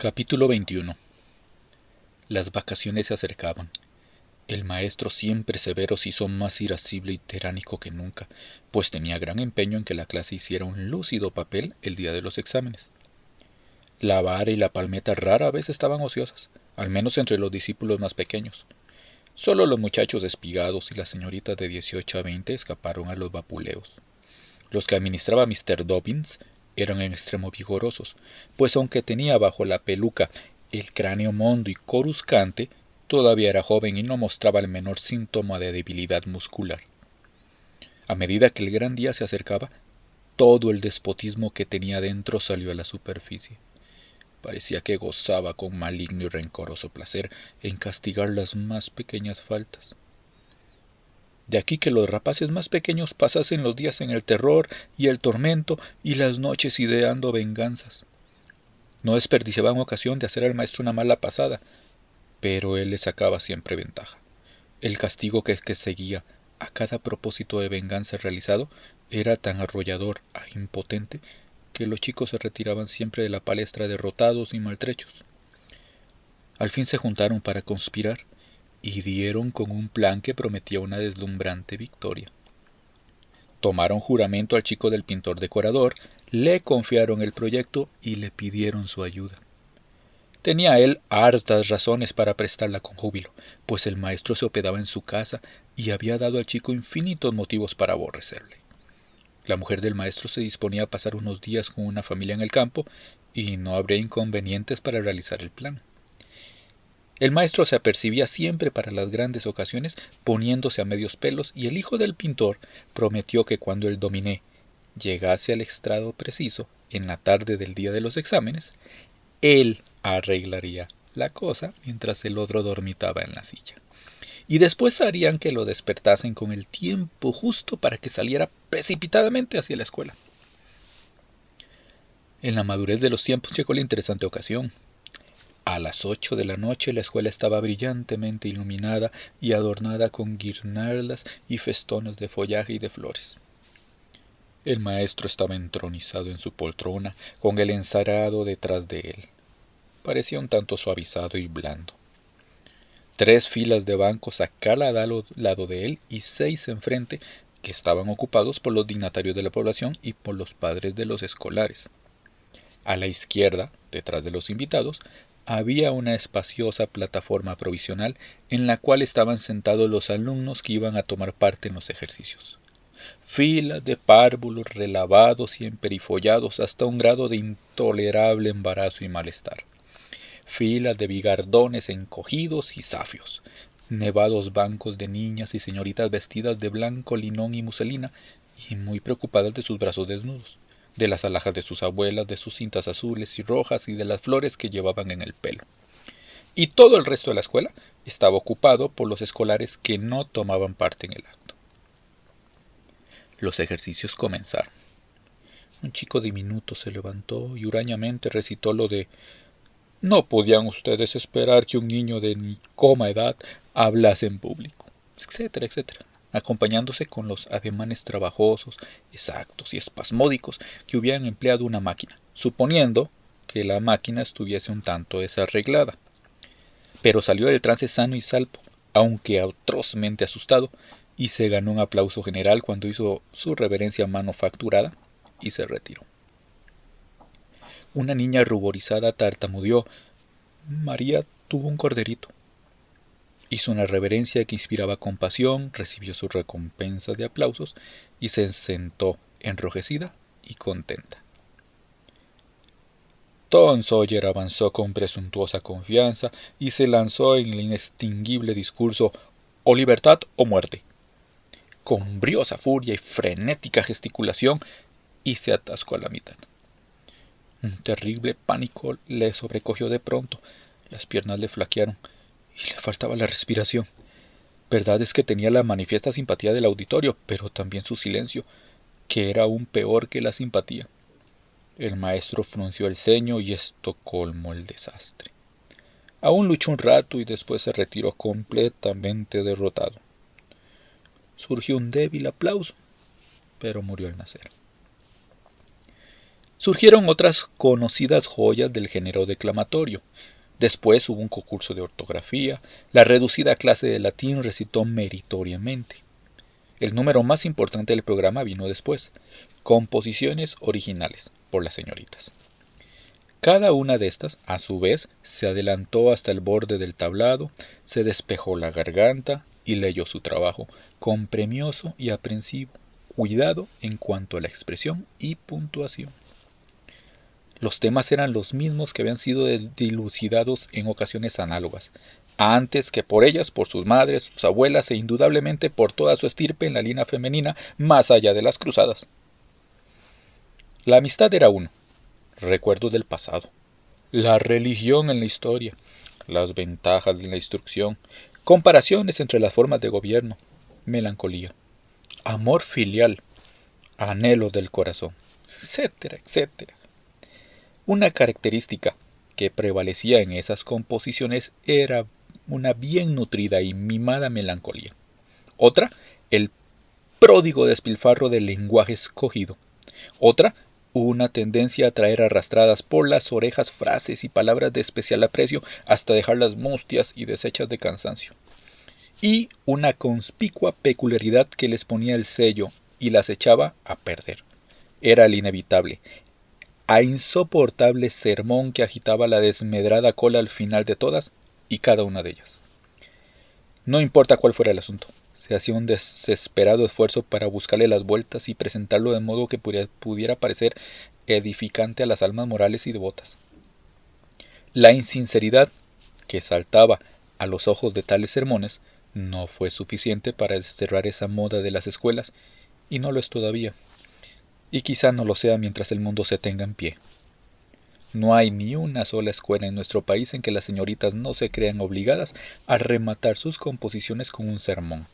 Capítulo 21. Las vacaciones se acercaban. El maestro, siempre severo, se hizo más irascible y tiránico que nunca, pues tenía gran empeño en que la clase hiciera un lúcido papel el día de los exámenes. La vara y la palmeta rara vez estaban ociosas, al menos entre los discípulos más pequeños. Solo los muchachos espigados y las señoritas de 18 a 20 escaparon a los vapuleos. Los que administraba Mr. Dobbins eran en extremo vigorosos, pues aunque tenía bajo la peluca el cráneo mondo y coruscante, todavía era joven y no mostraba el menor síntoma de debilidad muscular. A medida que el gran día se acercaba, todo el despotismo que tenía dentro salió a la superficie. Parecía que gozaba con maligno y rencoroso placer en castigar las más pequeñas faltas. De aquí que los rapaces más pequeños pasasen los días en el terror y el tormento y las noches ideando venganzas. No desperdiciaban ocasión de hacer al maestro una mala pasada, pero él le sacaba siempre ventaja. El castigo que seguía a cada propósito de venganza realizado era tan arrollador e impotente que los chicos se retiraban siempre de la palestra derrotados y maltrechos. Al fin se juntaron para conspirar y dieron con un plan que prometía una deslumbrante victoria. Tomaron juramento al chico del pintor decorador, le confiaron el proyecto y le pidieron su ayuda. Tenía él hartas razones para prestarla con júbilo, pues el maestro se hospedaba en su casa y había dado al chico infinitos motivos para aborrecerle. La mujer del maestro se disponía a pasar unos días con una familia en el campo y no habría inconvenientes para realizar el plan. El maestro se apercibía siempre para las grandes ocasiones poniéndose a medios pelos y el hijo del pintor prometió que cuando el dominé llegase al estrado preciso en la tarde del día de los exámenes, él arreglaría la cosa mientras el otro dormitaba en la silla. Y después harían que lo despertasen con el tiempo justo para que saliera precipitadamente hacia la escuela. En la madurez de los tiempos llegó la interesante ocasión. A las 8 de la noche la escuela estaba brillantemente iluminada y adornada con guirnaldas y festones de follaje y de flores. El maestro estaba entronizado en su poltrona, con el ensarado detrás de él. Parecía un tanto suavizado y blando. 3 filas de bancos a cada lado de él y 6 enfrente, que estaban ocupados por los dignatarios de la población y por los padres de los escolares. A la izquierda, detrás de los invitados, había una espaciosa plataforma provisional en la cual estaban sentados los alumnos que iban a tomar parte en los ejercicios. Filas de párvulos relavados y emperifollados hasta un grado de intolerable embarazo y malestar. Filas de bigardones encogidos y zafios. Nevados bancos de niñas y señoritas vestidas de blanco linón y muselina y muy preocupadas de sus brazos desnudos, de las alhajas de sus abuelas, de sus cintas azules y rojas y de las flores que llevaban en el pelo. Y todo el resto de la escuela estaba ocupado por los escolares que no tomaban parte en el acto. Los ejercicios comenzaron. Un chico diminuto se levantó y hurañamente recitó lo de «No podían ustedes esperar que un niño de ni coma edad hablase en público», etcétera, etcétera, acompañándose con los ademanes trabajosos, exactos y espasmódicos que hubieran empleado una máquina, suponiendo que la máquina estuviese un tanto desarreglada. Pero salió del trance sano y salvo, aunque atrozmente asustado, y se ganó un aplauso general cuando hizo su reverencia manufacturada y se retiró. Una niña ruborizada tartamudeó: «María tuvo un corderito». Hizo una reverencia que inspiraba compasión, recibió su recompensa de aplausos y se sentó enrojecida y contenta. Tom Sawyer avanzó con presuntuosa confianza y se lanzó en el inextinguible discurso «o libertad o muerte», con briosa furia y frenética gesticulación, y se atascó a la mitad. Un terrible pánico le sobrecogió de pronto, las piernas le flaquearon y le faltaba la respiración. Verdad es que tenía la manifiesta simpatía del auditorio, pero también su silencio, que era aún peor que la simpatía. El maestro frunció el ceño y esto colmó el desastre. Aún luchó un rato y después se retiró completamente derrotado. Surgió un débil aplauso, pero murió al nacer. Surgieron otras conocidas joyas del género declamatorio. Después hubo un concurso de ortografía, la reducida clase de latín recitó meritoriamente. El número más importante del programa vino después, composiciones originales, por las señoritas. Cada una de estas, a su vez, se adelantó hasta el borde del tablado, se despejó la garganta y leyó su trabajo, con premioso y aprensivo cuidado en cuanto a la expresión y puntuación. Los temas eran los mismos que habían sido dilucidados en ocasiones análogas, antes que por ellas, por sus madres, sus abuelas e indudablemente por toda su estirpe en la línea femenina más allá de las cruzadas. La amistad era uno, recuerdos del pasado, la religión en la historia, las ventajas de la instrucción, comparaciones entre las formas de gobierno, melancolía, amor filial, anhelo del corazón, etcétera, etcétera. Una característica que prevalecía en esas composiciones era una bien nutrida y mimada melancolía. Otra, el pródigo despilfarro del lenguaje escogido. Otra, una tendencia a traer arrastradas por las orejas frases y palabras de especial aprecio hasta dejarlas mustias y deshechas de cansancio. Y una conspicua peculiaridad que les ponía el sello y las echaba a perder. Era el inevitable, a insoportable sermón que agitaba la desmedrada cola al final de todas y cada una de ellas. No importa cuál fuera el asunto, se hacía un desesperado esfuerzo para buscarle las vueltas y presentarlo de modo que pudiera parecer edificante a las almas morales y devotas. La insinceridad que saltaba a los ojos de tales sermones no fue suficiente para desterrar esa moda de las escuelas, y no lo es todavía. Y quizá no lo sea mientras el mundo se tenga en pie. No hay ni una sola escuela en nuestro país en que las señoritas no se crean obligadas a rematar sus composiciones con un sermón.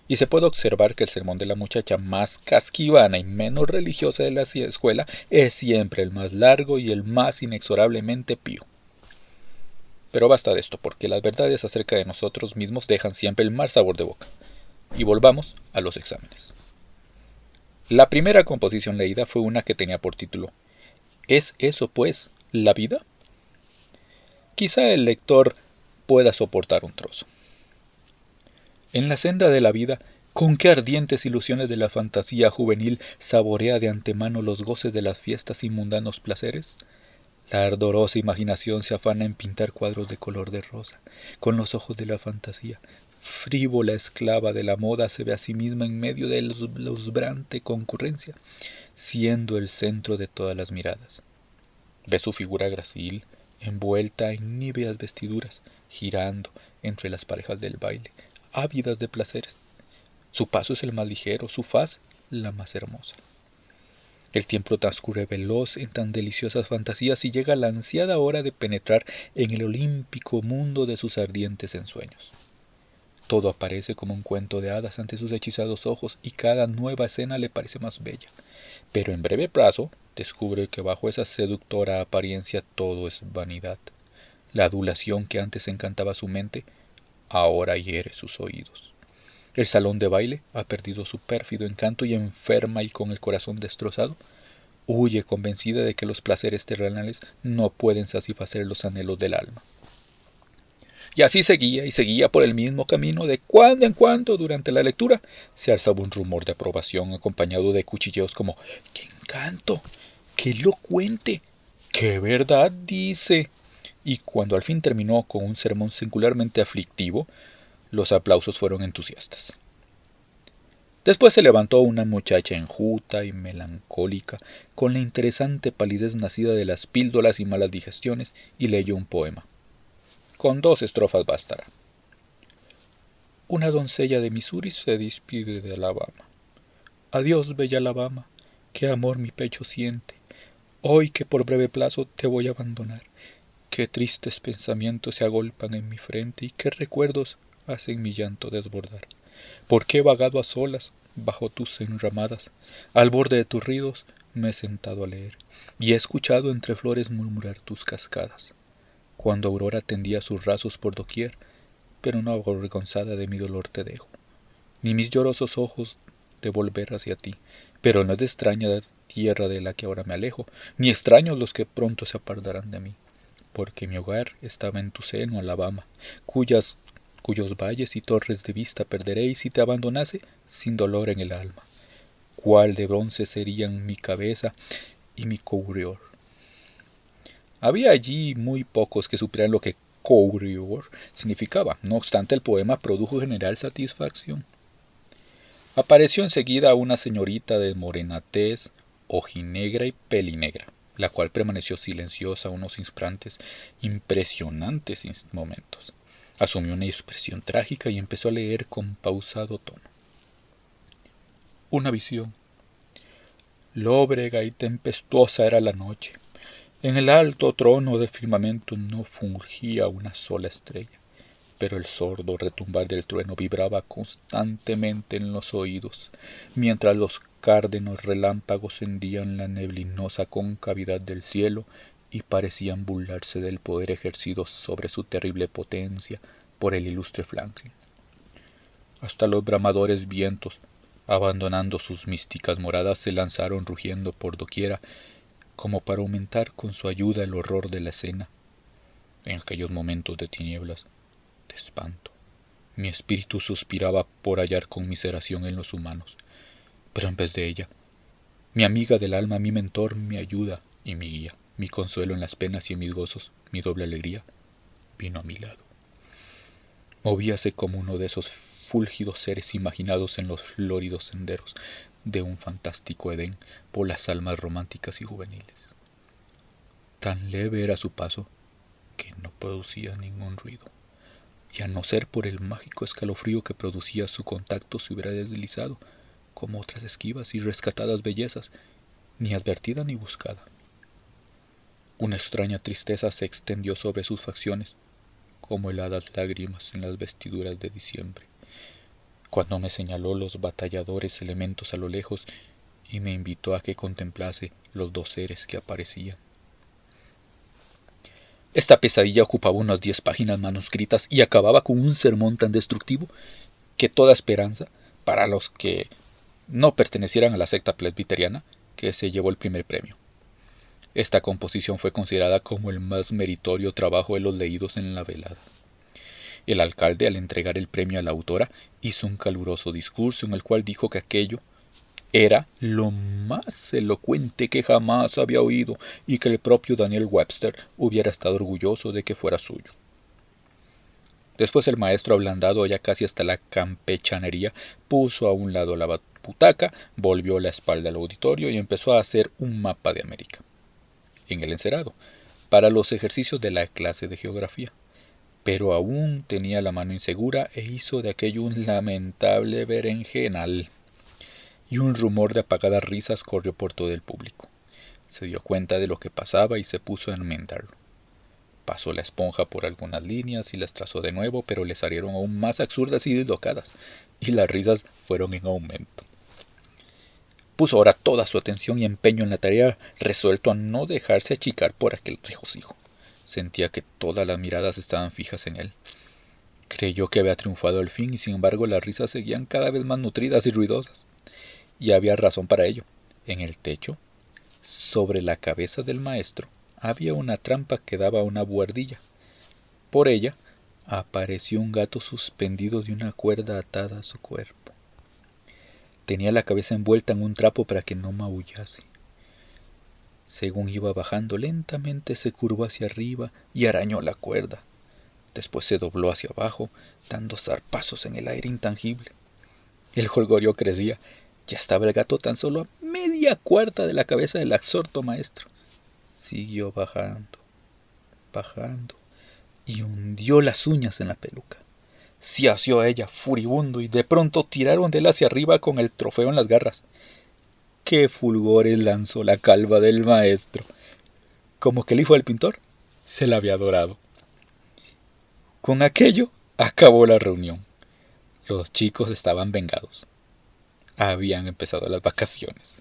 Y se puede observar que el sermón de la muchacha más casquivana y menos religiosa de la escuela es siempre el más largo y el más inexorablemente pío. Pero basta de esto, porque las verdades acerca de nosotros mismos dejan siempre el mal sabor de boca. Y volvamos a los exámenes. La primera composición leída fue una que tenía por título ¿Es eso, pues, la vida? Quizá el lector pueda soportar un trozo. En la senda de la vida, con qué ardientes ilusiones de la fantasía juvenil saborea de antemano los goces de las fiestas y mundanos placeres. La ardorosa imaginación se afana en pintar cuadros de color de rosa, con los ojos de la fantasía. Frívola esclava de la moda se ve a sí misma en medio de la uzbrante concurrencia, siendo el centro de todas las miradas. Ve su figura gracil, envuelta en níveas vestiduras, girando entre las parejas del baile, ávidas de placeres. Su paso es el más ligero, su faz la más hermosa. El tiempo transcurre veloz en tan deliciosas fantasías y llega la ansiada hora de penetrar en el olímpico mundo de sus ardientes ensueños. Todo aparece como un cuento de hadas ante sus hechizados ojos y cada nueva escena le parece más bella. Pero en breve plazo descubre que bajo esa seductora apariencia todo es vanidad. La adulación que antes encantaba su mente, ahora hiere sus oídos. El salón de baile ha perdido su pérfido encanto y enferma y con el corazón destrozado, huye convencida de que los placeres terrenales no pueden satisfacer los anhelos del alma. Y así seguía y seguía por el mismo camino. De cuando en cuando, durante la lectura, se alzaba un rumor de aprobación acompañado de cuchilleos como ¡qué encanto! ¡Qué elocuente! ¡Qué verdad dice! Y cuando al fin terminó con un sermón singularmente aflictivo, los aplausos fueron entusiastas. Después se levantó una muchacha enjuta y melancólica, con la interesante palidez nacida de las píldoras y malas digestiones, y leyó un poema. Con 2 estrofas bastará. Una doncella de Missouri se despide de Alabama. Adiós, bella Alabama, qué amor mi pecho siente. Hoy que por breve plazo te voy a abandonar. Qué tristes pensamientos se agolpan en mi frente y qué recuerdos hacen mi llanto desbordar. ¿Por qué he vagado a solas bajo tus enramadas? Al borde de tus ríos me he sentado a leer y he escuchado entre flores murmurar tus cascadas. Cuando Aurora tendía sus rasos por doquier, pero no avergonzada de mi dolor te dejo, ni mis llorosos ojos de volver hacia ti, pero no es de extrañar tierra de la que ahora me alejo, ni extraños los que pronto se apartarán de mí, porque mi hogar estaba en tu seno, Alabama, cuyos valles y torres de vista perderé, y si te abandonase, sin dolor en el alma. ¿Cuál de bronce serían mi cabeza y mi courior? Había allí muy pocos que supieran lo que courior significaba. No obstante, el poema produjo general satisfacción. Apareció enseguida una señorita de morena tez, ojinegra y pelinegra, la cual permaneció silenciosa unos instantes, impresionantes momentos. Asumió una expresión trágica y empezó a leer con pausado tono. Una visión. Lóbrega y tempestuosa era la noche. En el alto trono del firmamento no fulgía una sola estrella, pero el sordo retumbar del trueno vibraba constantemente en los oídos, mientras los cárdenos relámpagos hendían la neblinosa concavidad del cielo y parecían burlarse del poder ejercido sobre su terrible potencia por el ilustre Franklin. Hasta los bramadores vientos, abandonando sus místicas moradas, se lanzaron rugiendo por doquiera, como para aumentar con su ayuda el horror de la escena. En aquellos momentos de tinieblas, de espanto, mi espíritu suspiraba por hallar conmiseración en los humanos, pero en vez de ella, mi amiga del alma, mi mentor, mi ayuda y mi guía, mi consuelo en las penas y en mis gozos, mi doble alegría, vino a mi lado. Movíase como uno de esos fúlgidos seres imaginados en los floridos senderos de un fantástico Edén por las almas románticas y juveniles. Tan leve era su paso que no producía ningún ruido, y a no ser por el mágico escalofrío que producía su contacto se hubiera deslizado, como otras esquivas y rescatadas bellezas, ni advertida ni buscada. Una extraña tristeza se extendió sobre sus facciones, como heladas lágrimas en las vestiduras de diciembre, cuando me señaló los batalladores elementos a lo lejos y me invitó a que contemplase los dos seres que aparecían. Esta pesadilla ocupaba unas 10 páginas manuscritas y acababa con un sermón tan destructivo que toda esperanza, para los que no pertenecieran a la secta presbiteriana, que se llevó el primer premio. Esta composición fue considerada como el más meritorio trabajo de los leídos en la velada. El alcalde, al entregar el premio a la autora, hizo un caluroso discurso en el cual dijo que aquello era lo más elocuente que jamás había oído y que el propio Daniel Webster hubiera estado orgulloso de que fuera suyo. Después el maestro, ablandado ya casi hasta la campechanería, puso a un lado la butaca, volvió la espalda al auditorio y empezó a hacer un mapa de América, en el encerado, para los ejercicios de la clase de geografía. Pero aún tenía la mano insegura e hizo de aquello un lamentable berenjenal. Y un rumor de apagadas risas corrió por todo el público. Se dio cuenta de lo que pasaba y se puso a enmendarlo. Pasó la esponja por algunas líneas y las trazó de nuevo, pero le salieron aún más absurdas y dislocadas, y las risas fueron en aumento. Puso ahora toda su atención y empeño en la tarea, resuelto a no dejarse achicar por aquel regocijo. Sentía que todas las miradas estaban fijas en él. Creyó que había triunfado al fin y sin embargo las risas seguían cada vez más nutridas y ruidosas. Y había razón para ello. En el techo, sobre la cabeza del maestro, había una trampa que daba a una buhardilla. Por ella apareció un gato suspendido de una cuerda atada a su cuerpo. Tenía la cabeza envuelta en un trapo para que no maullase. Según iba bajando lentamente se curvó hacia arriba y arañó la cuerda. Después se dobló hacia abajo, dando zarpazos en el aire intangible. El jolgorio crecía. Ya estaba el gato tan solo a media cuarta de la cabeza del absorto maestro. Siguió bajando, bajando, y hundió las uñas en la peluca. Se asió a ella, furibundo, y de pronto tiraron de él hacia arriba con el trofeo en las garras. ¡Qué fulgores lanzó la calva del maestro! Como que el hijo del pintor se la había adorado. Con aquello acabó la reunión. Los chicos estaban vengados. Habían empezado las vacaciones.